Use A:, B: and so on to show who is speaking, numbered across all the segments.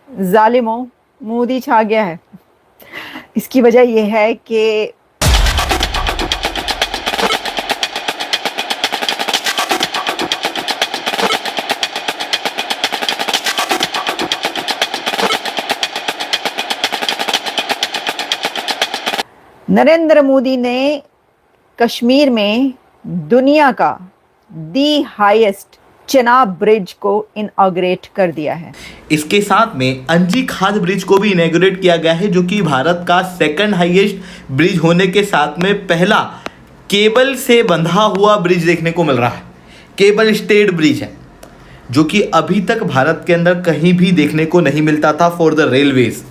A: जालिमों, मोदी छा गया है। इसकी वजह यह है कि नरेंद्र मोदी ने कश्मीर में दुनिया का दी हाईएस्ट चेनाब ब्रिज को इनॉग्रेट कर दिया है।
B: इसके साथ में अंजी खाद ब्रिज को भी इनॉग्रेट किया गया है, जो कि भारत का सेकंड हाईएस्ट ब्रिज होने के साथ में पहला केबल से बंधा हुआ ब्रिज देखने को मिल रहा है। केबल स्टेड ब्रिज है, जो कि अभी तक भारत के अंदर कहीं भी देखने को नहीं मिलता था फॉर द रेलवेज।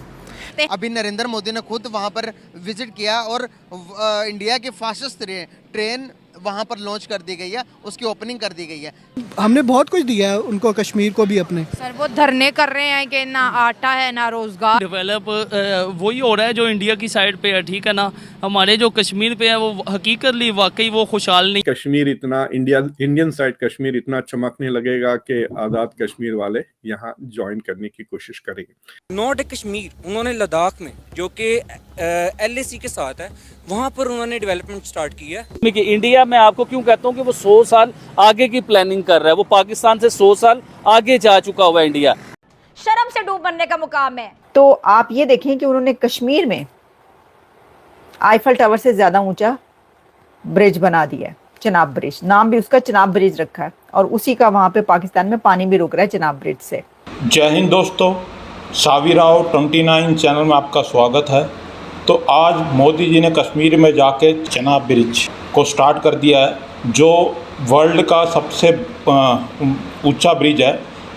C: अभी नरेंद्र मोदी ने खुद वहां पर विजिट किया और इंडिया की फास्टेस्ट ट्रेन वहां पर लॉन्च कर दी गई है, उसकी ओपनिंग कर दी गई है।
D: हमने बहुत कुछ दिया है उनको, कश्मीर को भी अपने।
E: सर वो धरने कर रहे हैं कि ना आटा है ना रोजगार।
F: डेवलप वही हो रहा है जो इंडिया की साइड पे है, ठीक है ना। हमारे जो कश्मीर पे है वो हकीकतली वाकई वो खुशहाल नहीं।
G: कश्मीर इतना इंडियन साइड कश्मीर इतना चमकने लगेगा कि आज़ाद कश्मीर वाले यहाँ ज्वाइन करने की कोशिश करेंगे।
H: नॉट कश्मीर, उन्होंने लद्दाख में जो कि LAC के साथ है, वहाँ पर उन्होंने डेवलपमेंट स्टार्ट की है।
F: देखिए इंडिया मैं आपको क्यों कहता हूँ कि वो 100 साल आगे की प्लानिंग कर रहा है। वो पाकिस्तान से 100 साल आगे जा चुका हुआ इंडिया।
E: शर्म से डूब बनने का मुकाम है।
A: तो आप ये देखें कि उन्होंने कश्मीर में आईफल टावर से ज्यादा ऊंचा ब्रिज बना दिया है, चेनाब ब्रिज। नाम भी उसका चेनाब ब्रिज रखा है और उसी का वहां पे पाकिस्तान में पानी भी रुक रहा है चेनाब ब्रिज से।
I: जय हिंद दोस्तों, सावी राव 29 चैनल में आपका स्वागत है। तो आज मोदी जी ने कश्मीर में जाके चेनाब ब्रिज को स्टार्ट कर दिया है, जो वर्ल्ड का सबसे ऊंचा ब्रिज है,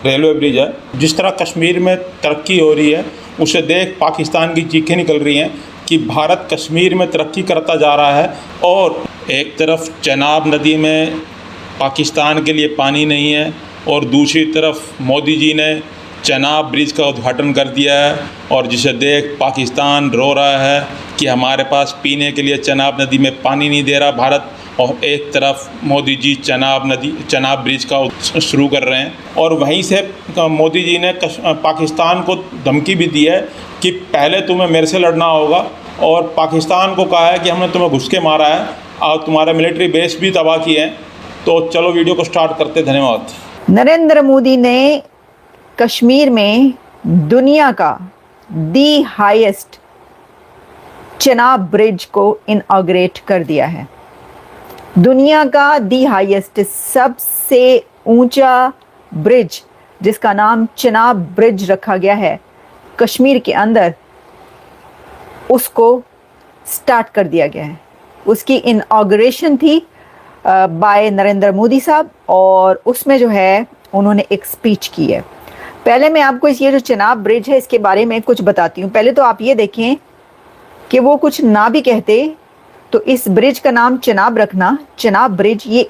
I: रेलवे ब्रिज है। जिस तरह कश्मीर में तरक्की हो रही है, उसे देख पाकिस्तान की चीखें निकल रही हैं कि भारत कश्मीर में तरक्की करता जा रहा है और एक तरफ चेनाब नदी में पाकिस्तान के लिए पानी नहीं है और दूसरी तरफ मोदी जी ने चेनाब ब्रिज का उद्घाटन कर दिया है, और जिसे देख पाकिस्तान रो रहा है कि हमारे पास पीने के लिए चेनाब नदी में पानी नहीं दे रहा भारत। और एक तरफ मोदी जी चेनाब ब्रिज का शुरू कर रहे हैं, और वहीं से मोदी जी ने पाकिस्तान को धमकी भी दी है कि पहले तुम्हें मेरे से लड़ना होगा, और पाकिस्तान को कहा है कि हमने तुम्हें घुस के मारा है और तुम्हारे मिलिट्री बेस भी तबाह किए हैं। तो चलो वीडियो को स्टार्ट करते। धन्यवाद।
A: नरेंद्र मोदी ने कश्मीर में दुनिया का दी हाईएस्ट चेनाब ब्रिज को इनॉग्रेट कर दिया है। दुनिया का दी हाईएस्ट, सबसे ऊंचा ब्रिज जिसका नाम चेनाब ब्रिज रखा गया है कश्मीर के अंदर, उसको स्टार्ट कर दिया गया है। उसकी इनॉग्रेशन थी बाय नरेंद्र मोदी साहब, और उसमें जो है उन्होंने एक स्पीच की है। पहले मैं आपको ये जो चेनाब ब्रिज है इसके बारे में कुछ बताती हूँ। पहले तो आप ये देखें कि वो कुछ ना भी कहते तो इस ब्रिज का नाम चेनाब रखना, चेनाब ब्रिज, ये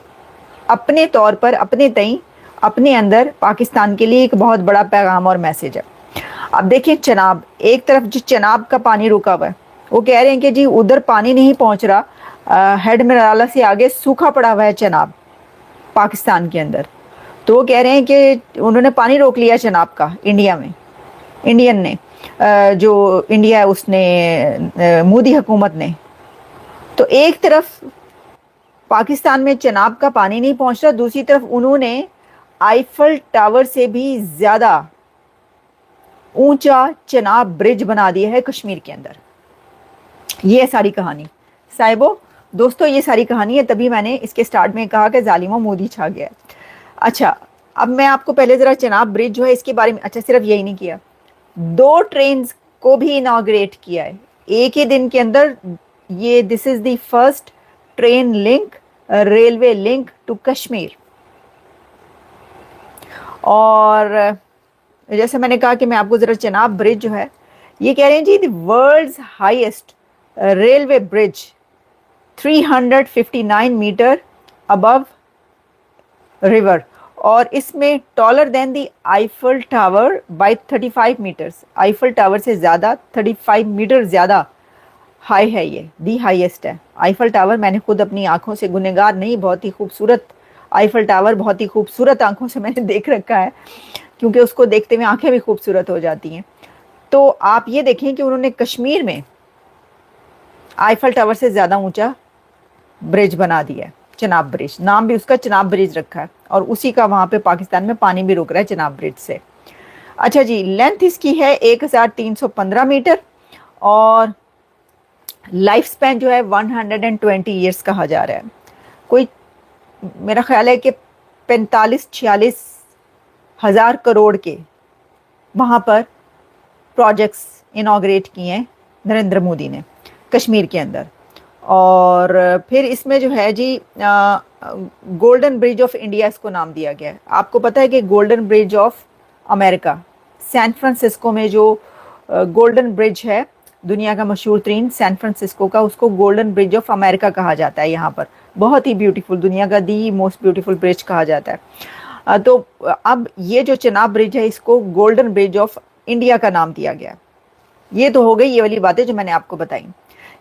A: अपने तौर पर अपने तई अपने अंदर पाकिस्तान के लिए एक बहुत बड़ा पैगाम और मैसेज है। अब देखिए चेनाब, एक तरफ जो चेनाब का पानी रुका हुआ है, वो कह रहे हैं कि जी उधर पानी नहीं पहुंच रहा, हेड मिराला से आगे सूखा पड़ा हुआ है चेनाब पाकिस्तान के अंदर। तो वो कह रहे हैं कि उन्होंने पानी रोक लिया चेनाब का इंडिया में, इंडियन ने, जो इंडिया है उसने, मोदी हुकूमत ने। तो एक तरफ पाकिस्तान में चेनाब का पानी नहीं पहुंच रहा, दूसरी तरफ उन्होंने आईफल टावर से भी ज्यादा ऊंचा चेनाब ब्रिज बना दिया है कश्मीर के अंदर। ये सारी कहानी साहिबो दोस्तों, ये सारी कहानी है। तभी मैंने इसके स्टार्ट में कहा कि जालिमों मोदी छा गया है। अच्छा, अब मैं आपको पहले जरा चेनाब ब्रिज जो है इसके बारे में, अच्छा सिर्फ यही नहीं किया, 2 ट्रेन को भी इनॉग्रेट किया है एक ही दिन के अंदर। ये this is the first train link, railway link to Kashmir. और जैसे मैंने कहा कि मैं आपको जरा चेनाब ब्रिज जो है, ये कह रहे हैं जी the world's highest railway bridge 359 metre above river, और इसमें taller than the Eiffel Tower by 35 metres. Eiffel Tower से ज़्यादा 35 मीटर ज़्यादा हाई है, ये दी हाईएस्ट है। आईफल टावर मैंने खुद अपनी आंखों से, गुनहगार नहीं, बहुत ही खूबसूरत आईफल टावर, बहुत ही खूबसूरत आंखों से मैंने देख रखा है। क्योंकि उसको देखते हुए आंखें भी खूबसूरत हो जाती हैं। तो आप ये देखें कि उन्होंने कश्मीर में आईफल टावर से ज़्यादा ऊंचा ब्रिज बना दिया है, चिनाब ब्रिज, नाम भी उसका चिनाब ब्रिज रखा है, और उसी का वहाँ पे पाकिस्तान में पानी भी रुक रहा है चिनाब ब्रिज से। अच्छा जी, लेंथ इसकी है 1315 मीटर और लाइफ स्पैन जो है 120 ईयर्स कहा जा रहा है। कोई मेरा ख्याल है कि 45-46 हज़ार करोड़ के वहाँ पर प्रोजेक्ट्स इनॉग्रेट किए हैं नरेंद्र मोदी ने कश्मीर के अंदर। और फिर इसमें जो है जी गोल्डन ब्रिज ऑफ इंडिया इसको नाम दिया गया है। आपको पता है कि golden bridge of America, San Francisco में जो गोल्डन ब्रिज है, दुनिया का मशहूर तरीन सैन फ्रांसिस्को का, उसको गोल्डन ब्रिज ऑफ अमेरिका कहा जाता है। यहाँ पर बहुत ही ब्यूटीफुल, दुनिया का दी मोस्ट ब्यूटीफुल ब्रिज कहा जाता है। तो अब ये जो चिनाब ब्रिज है इसको गोल्डन ब्रिज ऑफ इंडिया का नाम दिया गया। ये तो हो गई ये वाली बातें जो मैंने आपको बताई।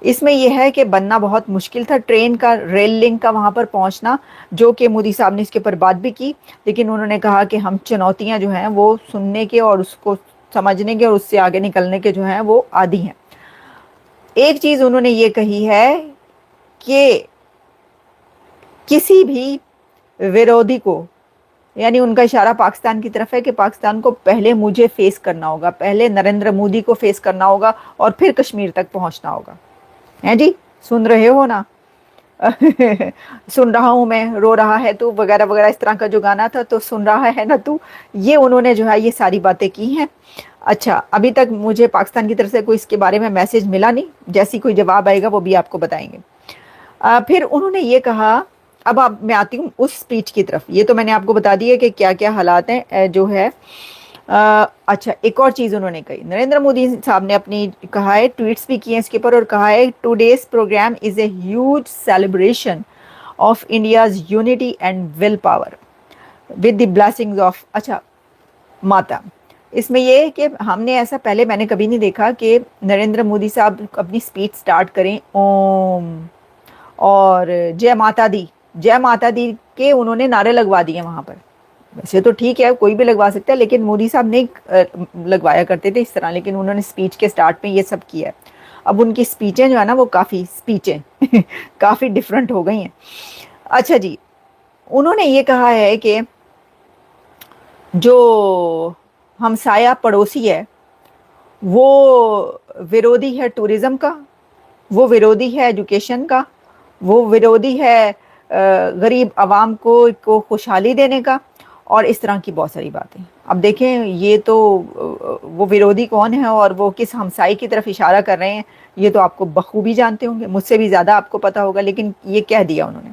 A: इसमें यह है कि बनना बहुत मुश्किल था, ट्रेन का, रेल लिंक का वहाँ पर पहुँचना, जो कि मोदी साहब ने इसके ऊपर बात भी की, लेकिन उन्होंने कहा कि हम चुनौतियाँ जो हैं वो सुनने के और उसको समझने के और उससे आगे निकलने के जो हैं वो आदी हैं। एक चीज़ उन्होंने ये कही है कि किसी भी विरोधी को, यानी उनका इशारा पाकिस्तान की तरफ है कि पाकिस्तान को पहले मुझे फेस करना होगा, पहले नरेंद्र मोदी को फेस करना होगा और फिर कश्मीर तक पहुंचना होगा। हैं जी, सुन रहे हो ना? सुन रहा हूँ मैं, रो रहा है तू वगैरह वगैरह, इस तरह का जो गाना था, तो सुन रहा है ना तू, ये उन्होंने जो है ये सारी बातें की हैं। अच्छा, अभी तक मुझे पाकिस्तान की तरफ से कोई इसके बारे में मैसेज मिला नहीं, जैसी कोई जवाब आएगा वो भी आपको बताएंगे। फिर उन्होंने ये कहा, अब मैं आती हूँ उस स्पीच की तरफ। ये तो मैंने आपको बता दिया कि क्या क्या हालात हैं जो है। अच्छा, एक और चीज़ उन्होंने कही, नरेंद्र मोदी साहब ने अपनी कहा है, ट्वीट्स भी किए हैं इसके ऊपर, और कहा है today's programme is a huge celebration of India's unity and will power with the blessings of, अच्छा, माता। इसमें ये है कि हमने ऐसा पहले मैंने कभी नहीं देखा कि नरेंद्र मोदी साहब अपनी स्पीच स्टार्ट करें ओम और जय माता दी, जय माता दी के उन्होंने नारे लगवा दिए वहाँ पर। वैसे तो ठीक है, कोई भी लगवा सकता है, लेकिन मोदी साहब नहीं लगवाया करते थे इस तरह, लेकिन उन्होंने स्पीच के स्टार्ट में ये सब किया है। अब उनकी स्पीचें जो है ना वो काफ़ी स्पीचें काफ़ी डिफरेंट हो गई हैं। अच्छा जी, उन्होंने ये कहा है कि जो हमसाया पड़ोसी है वो विरोधी है टूरिज़्म का, वो विरोधी है एजुकेशन का, वो विरोधी है गरीब आवाम को खुशहाली देने का, और इस तरह की बहुत सारी बातें। अब देखें, ये तो वो विरोधी कौन है और वो किस हमसाई की तरफ इशारा कर रहे हैं, ये तो आपको बखूबी जानते होंगे, मुझसे भी ज़्यादा आपको पता होगा, लेकिन ये कह दिया उन्होंने।